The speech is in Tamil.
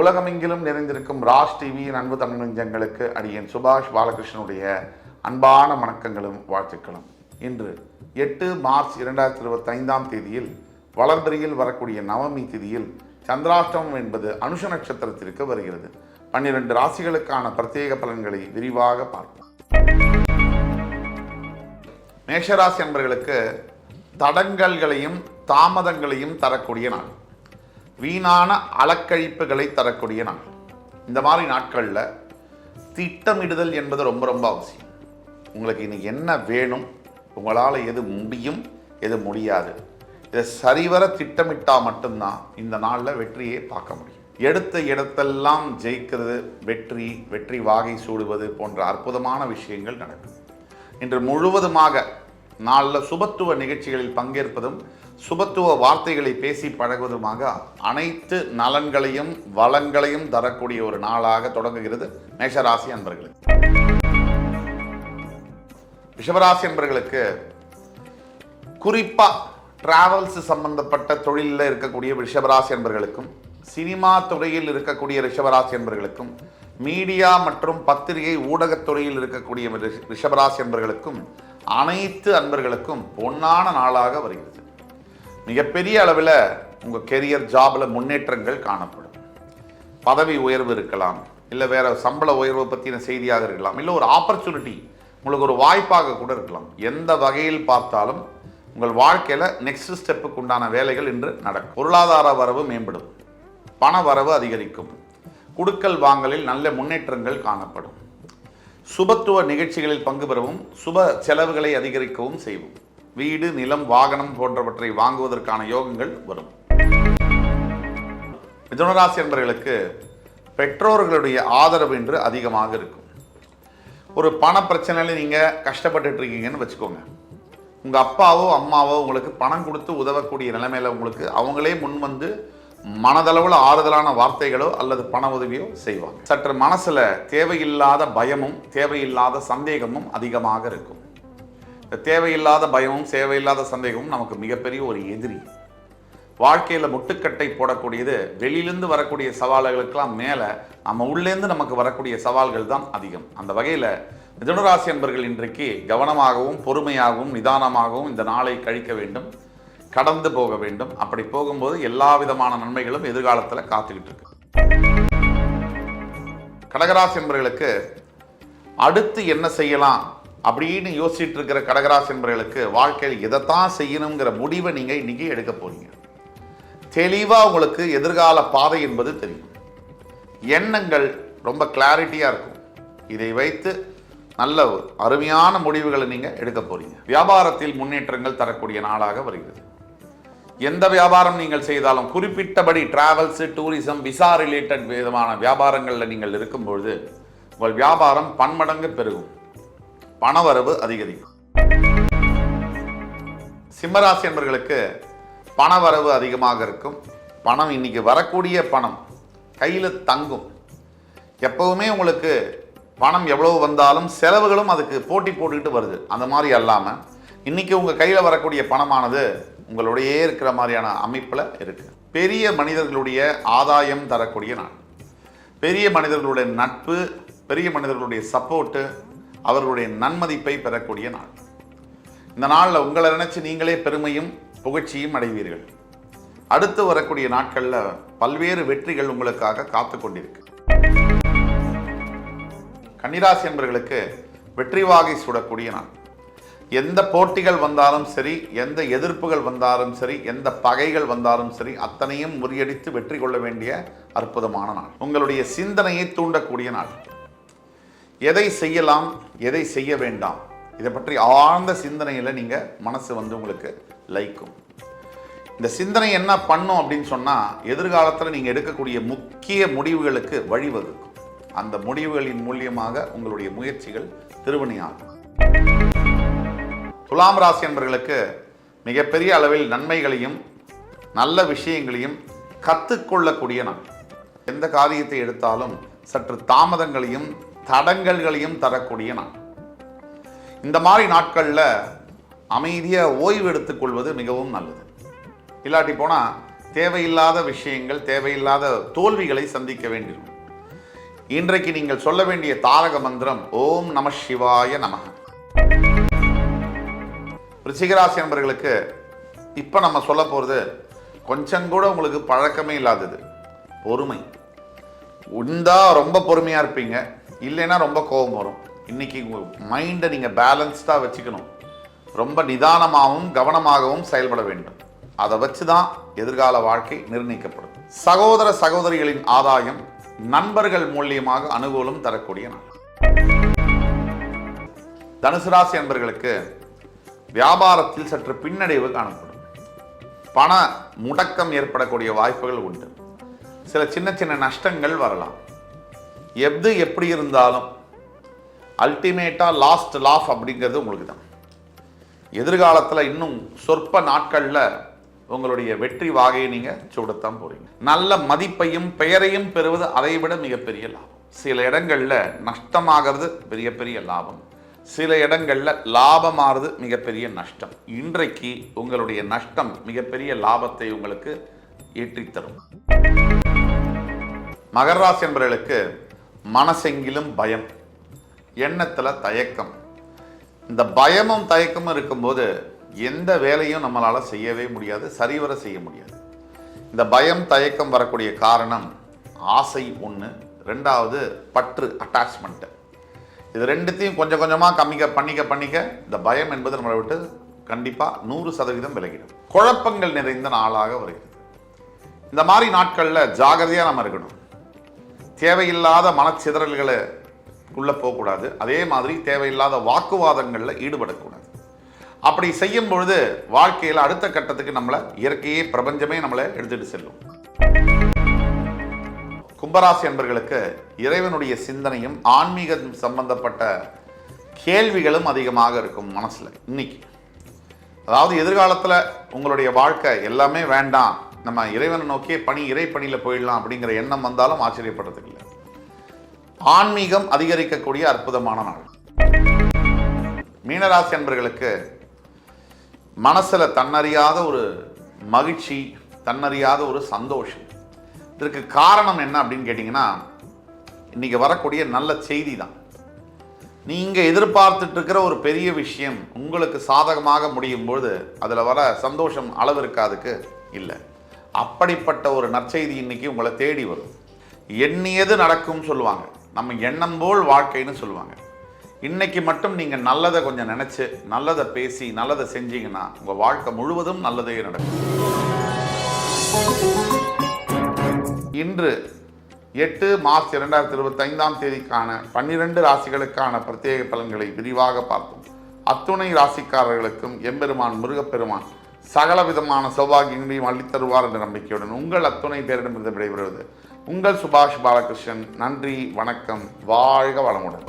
உலகமெங்கிலும் நிறைந்திருக்கும் ராஜ் டிவியின் அன்பு தமிழ் நெஞ்சங்களுக்கு அடியேன் சுபாஷ் பாலகிருஷ்ணனுடைய அன்பான வணக்கங்களும் வாழ்த்துக்களும். இன்று 8 மார்ச் 2025 தேதியில் வளர்பிறையில் வரக்கூடிய நவமி திதியில் சந்திராஷ்டமம் என்பது அனுஷ நட்சத்திரத்திற்கு வருகிறது. 12 ராசிகளுக்கான பிரத்யேக பலன்களை விரிவாக பார்ப்போம். மேஷராசி என்பவர்களுக்கு தடங்கல்களையும் தாமதங்களையும் தரக்கூடிய நாள், வீணான அலக்கழிப்புகளை தரக்கூடிய நாள். இந்த மாதிரி நாட்களில் திட்டமிடுதல் என்பது ரொம்ப ரொம்ப அவசியம். உங்களுக்கு இன்னைக்கு என்ன வேணும், உங்களால் எது முடியும் எது முடியாது, இதை சரிவர திட்டமிட்டால் மட்டும்தான் இந்த நாளில் வெற்றியை பார்க்க முடியும். எடுத்த இடத்தெல்லாம் ஜெயிக்கிறது, வெற்றி வாகை சூடுவது போன்ற அற்புதமான விஷயங்கள் நடக்கும். இன்று முழுவதுமாக நாளில் சுபத்துவ நிகழ்ச்சிகளில் பங்கேற்பதும் சுபத்துவ வார்த்தைகளை பேசி பழகுவதுமாக அனைத்து நலன்களையும் வளங்களையும் தரக்கூடிய ஒரு நாளாக தொடங்குகிறது மேஷராசி அன்பர்களுக்கு. ரிஷபராசி அன்பர்களுக்கு குறிப்பாக டிராவல்ஸ் சம்பந்தப்பட்ட தொழிலில் இருக்கக்கூடிய ரிஷபராசி அன்பர்களுக்கும், சினிமா துறையில் இருக்கக்கூடிய ரிஷபராசி அன்பர்களுக்கும், மீடியா மற்றும் பத்திரிகை ஊடகத்துறையில் இருக்கக்கூடிய ரிஷபராசி அன்பர்களுக்கும், அனைத்து அன்பர்களுக்கும் பொன்னான நாளாக வருகிறது. மிகப்பெரிய அளவில் உங்கள் கெரியர் ஜாபில் முன்னேற்றங்கள் காணப்படும். பதவி உயர்வு இருக்கலாம், இல்லை வேறு சம்பள உயர்வு பற்றின செய்தியாக இருக்கலாம், இல்லை ஒரு ஆப்பர்ச்சுனிட்டி உங்களுக்கு ஒரு வாய்ப்பாக கூட இருக்கலாம். எந்த வகையில் பார்த்தாலும் உங்கள் வாழ்க்கையில் நெக்ஸ்ட் ஸ்டெப்புக்கு உண்டான வேலைகள் இன்று நடக்கும். பொருளாதார வரவு மேம்படும், பண வரவு அதிகரிக்கும், குடுக்கல் வாங்கலில் நல்ல முன்னேற்றங்கள் காணப்படும். சுபத்துவ நிகழ்ச்சிகளில் பங்கு பெறவும் சுப செலவுகளை அதிகரிக்கவும் செய்வோம். வீடு, நிலம், வாகனம் போன்றவற்றை வாங்குவதற்கான யோகங்கள் வரும். மிதுனராசி என்பவர்களுக்கு பெற்றோர்களுடைய ஆதரவு இன்று அதிகமாக இருக்கும். ஒரு பண பிரச்சனையில் நீங்கள் கஷ்டப்பட்டுட்டு இருக்கீங்கன்னு வச்சுக்கோங்க. உங்கள் அப்பாவோ அம்மாவோ உங்களுக்கு பணம் கொடுத்து உதவக்கூடிய நிலைமையில் உங்களுக்கு அவங்களே முன் வந்து மனதளவில் ஆறுதலான வார்த்தைகளோ அல்லது பண உதவியோ செய்வாங்க. சற்று மனசில் தேவையில்லாத பயமும் தேவையில்லாத சந்தேகமும் அதிகமாக இருக்கும். இந்த தேவையில்லாத பயமும் தேவையில்லாத சந்தேகமும் நமக்கு மிகப்பெரிய ஒரு எதிரி. வாழ்க்கையில் முட்டுக்கட்டை போடக்கூடியது வெளியிலேருந்து வரக்கூடிய சவால்களுக்கெல்லாம் மேலே நம்ம உள்ளேருந்து நமக்கு வரக்கூடிய சவால்கள் தான் அதிகம். அந்த வகையில் மிதுனராசி என்பர்கள் இன்றைக்கு கவனமாகவும் பொறுமையாகவும் நிதானமாகவும் இந்த நாளை கழிக்க வேண்டும், கடந்து போக வேண்டும். அப்படி போகும்போது எல்லா விதமான நன்மைகளும் எதிர்காலத்தில் காத்துக்கிட்டு இருக்கு. கடகராசி என்பவர்களுக்கு அடுத்து என்ன செய்யலாம் அப்படின்னு யோசிச்சுட்டு இருக்கிற கடகராசி என்பவர்களுக்கு வாழ்க்கையில் எதைத்தான் செய்யணுங்கிற முடிவை நீங்கள் இன்னைக்கு எடுக்க போறீங்க. தெளிவாக உங்களுக்கு எதிர்கால பாதை என்பது தெரியும். எண்ணங்கள் ரொம்ப கிளாரிட்டியாக இருக்கும். இதை வைத்து நல்ல அருமையான முடிவுகளை நீங்கள் எடுக்க போறீங்க. வியாபாரத்தில் முன்னேற்றங்கள் தரக்கூடிய நாளாக வருகிறது. எந்த வியாபாரம் நீங்கள் செய்தாலும் குறிப்பிட்டபடி டிராவல்ஸ், டூரிசம், விசா ரிலேட்டட் விதமான வியாபாரங்களில் நீங்கள் இருக்கும்பொழுது உங்கள் வியாபாரம் பன்மடங்கு பெருகும், பணவரவு அதிகரிக்கும். சிம்மராசி என்பவர்களுக்கு பணவரவு அதிகமாக இருக்கும். பணம் இன்னைக்கு வரக்கூடிய பணம் கையில் தங்கும். எப்பவுமே உங்களுக்கு பணம் எவ்வளவு வந்தாலும் செலவுகளும் அதுக்கு போட்டி போட்டுக்கிட்டு வருது. அந்த மாதிரி அல்லாமல் இன்னைக்கு உங்கள் கையில் வரக்கூடிய பணமானது உங்களுடையே இருக்கிற மாதிரியான அமைப்பில் இருக்கு. பெரிய மனிதர்களுடைய ஆதாயம் தரக்கூடிய நாள், பெரிய மனிதர்களுடைய நட்பு, பெரிய மனிதர்களுடைய சப்போர்ட்டு, அவர்களுடைய நன்மதிப்பை பெறக்கூடிய நாள். இந்த நாளில் உங்களை நினைச்சு நீங்களே பெருமையும் புகழ்ச்சியும் அடைவீர்கள். அடுத்து வரக்கூடிய நாட்களில் பல்வேறு வெற்றிகள் உங்களுக்காக காத்து கொண்டிருக்கு. கன்னிராசி என்பவர்களுக்கு வெற்றி வாகை சூடக்கூடிய நாள். எந்த போட்டிகள் வந்தாலும் சரி, எந்த எதிர்ப்புகள் வந்தாலும் சரி, எந்த பகைகள் வந்தாலும் சரி, அத்தனையும் முறியடித்து வெற்றி கொள்ள வேண்டிய அற்புதமான நாள். உங்களுடைய சிந்தனையை தூண்டக்கூடிய நாள். எதை செய்யலாம், எதை செய்ய வேண்டாம், இதை பற்றி ஆழ்ந்த சிந்தனையில் நீங்கள் மனசு வந்து உங்களுக்கு லைக்கும். இந்த சிந்தனை என்ன பண்ணும் அப்படின்னு சொன்னால் எதிர்காலத்தில் நீங்கள் எடுக்கக்கூடிய முக்கிய முடிவுகளுக்கு வழிவகுக்கும். அந்த முடிவுகளின் மூலியமாக உங்களுடைய முயற்சிகள் திருவினையாகும். துலாம் ராசி என்பவர்களுக்கு மிகப்பெரிய அளவில் நன்மைகளையும் நல்ல விஷயங்களையும் கற்றுக்கொள்ளக்கூடிய நாள். எந்த காரியத்தை எடுத்தாலும் சற்று தாமதங்களையும் தடங்கல்களையும் தரக்கூடிய நாள். இந்த மாதிரி நாட்களில் அமைதியாக ஓய்வு எடுத்துக்கொள்வது மிகவும் நல்லது. இல்லாட்டி போனால் தேவையில்லாத விஷயங்கள், தேவையில்லாத தோல்விகளை சந்திக்க வேண்டியிருக்கும். இன்றைக்கு நீங்கள் சொல்ல வேண்டிய தாரக மந்திரம் ஓம் நம சிவாய நமக. விருச்சிகராசி என்பவர்களுக்கு இப்போ நம்ம சொல்ல போகிறது கொஞ்சம் கூட உங்களுக்கு பழக்கமே இல்லாதது பொறுமை. உண்டா ரொம்ப பொறுமையாக இருப்பீங்க, இல்லைன்னா ரொம்ப கோபம் வரும். இன்னைக்கு உங்கள் மைண்டை நீங்கள் பேலன்ஸ்டாக வச்சுக்கணும். ரொம்ப நிதானமாகவும் கவனமாகவும் செயல்பட வேண்டும். அதை வச்சு தான் எதிர்கால வாழ்க்கை நிர்ணயிக்கப்படும். சகோதர சகோதரிகளின் ஆதாயம், நண்பர்கள் மூலியமாக அனுகூலம் தரக்கூடிய நாள். தனுசு ராசி என்பவர்களுக்கு வியாபாரத்தில் சற்று பின்னடைவு காணப்படும். பண முடக்கம் ஏற்படக்கூடிய வாய்ப்புகள் உண்டு. சில சின்ன சின்ன நஷ்டங்கள் வரலாம். எது எப்படி இருந்தாலும் அல்டிமேட்டாக லாஸ்ட் லாஃப் அப்படிங்கிறது உங்களுக்கு தான். எதிர்காலத்தில் இன்னும் சொற்ப நாட்களில் உங்களுடைய வெற்றி வாகையை நீங்கள் சூடத்தான் போறீங்க. நல்ல மதிப்பையும் பெயரையும் பெறுவது அதை விட மிகப்பெரிய லாபம். சில இடங்களில் நஷ்டமாகிறது பெரிய பெரிய லாபம், சில இடங்களில் லாபமாகிறது மிகப்பெரிய நஷ்டம். இன்றைக்கு உங்களுடைய நஷ்டம் மிகப்பெரிய லாபத்தை உங்களுக்கு ஏற்றித்தரும். மகர ராசி என்பவர்களுக்கு மனசெங்கிலும் பயம், எண்ணத்தில் தயக்கம். இந்த பயமும் தயக்கமும் இருக்கும்போது எந்த வேலையும் நம்மளால் செய்யவே முடியாது, சரிவர செய்ய முடியாது. இந்த பயம் தயக்கம் வரக்கூடிய காரணம் ஆசை ஒன்று, ரெண்டாவது பற்று அட்டாச்மெண்ட்டு. இது ரெண்டுத்தையும் கொஞ்சம் கொஞ்சமாக பண்ணிக்க இந்த பயம் என்பது நம்மளை விட்டு கண்டிப்பாக 100% விலகிடும். குழப்பங்கள் நிறைந்த நாளாக வருகிறது. இந்த மாதிரி நாட்களில் ஜாகிரதையாக நம்ம இருக்கணும். தேவையில்லாத மனச்சிதறல்களை உள்ளே போகக்கூடாது. அதே மாதிரி தேவையில்லாத வாக்குவாதங்களில் ஈடுபடக்கூடாது. அப்படி செய்யும் பொழுது வாழ்க்கையில் அடுத்த கட்டத்துக்கு நம்மளை இயற்கையே பிரபஞ்சமே நம்மளை எடுத்துட்டு செல்லும். கும்பராசி என்பவர்களுக்கு இறைவனுடைய சிந்தனையும் ஆன்மீகம் சம்பந்தப்பட்ட கேள்விகளும் அதிகமாக இருக்கும் மனசில். இன்னைக்கு அதாவது எதிர்காலத்தில் உங்களுடைய வாழ்க்கை எல்லாமே வேண்டாம், நம்ம இறைவனை நோக்கியே இறை பணியில் போயிடலாம் அப்படிங்கிற எண்ணம் வந்தாலும் ஆச்சரியப்படுறதுக்கு இல்லை. ஆன்மீகம் அதிகரிக்கக்கூடிய அற்புதமான நாள். மீனராசி என்பவர்களுக்கு மனசில் தன்னறியாத ஒரு மகிழ்ச்சி, தன்னறியாத ஒரு சந்தோஷம். இதற்கு காரணம் என்ன அப்படின்னு கேட்டிங்கன்னா, இன்றைக்கி வரக்கூடிய நல்ல செய்தி தான். நீங்கள் எதிர்பார்த்துட்டு இருக்கிற ஒரு பெரிய விஷயம் உங்களுக்கு சாதகமாக முடியும் பொழுது அதில் வர சந்தோஷம் அளவு இருக்காதுக்கு இல்லை. அப்படிப்பட்ட ஒரு நற்செய்தி இன்னைக்கு உங்களை தேடி வரும். எண்ணியது நடக்கும் சொல்லுவாங்க, நம்ம எண்ணம் போல் வாழ்க்கைன்னு சொல்லுவாங்க. இன்னைக்கு மட்டும் நீங்கள் நல்லதை கொஞ்சம் நினச்சி நல்லதை பேசி நல்லதை செஞ்சீங்கன்னா உங்கள் வாழ்க்கை முழுவதும் நல்லதே நடக்கும். இன்று 8 மார்ச் 2025 12 ராசிகளுக்கான பிரத்யேக பலன்களை விரிவாக பார்த்தோம். அத்துணை ராசிக்காரர்களுக்கும் எம்பெருமான் முருகப்பெருமான் சகல விதமான சௌபாகியங்களையும் அள்ளித்தருவார் என்ற நம்பிக்கையுடன் உங்கள் அத்துணை பேரிடமிருந்து விடைபெறுவது உங்கள் சுபாஷ் பாலகிருஷ்ணன். நன்றி, வணக்கம், வாழ்க வளமுடன்.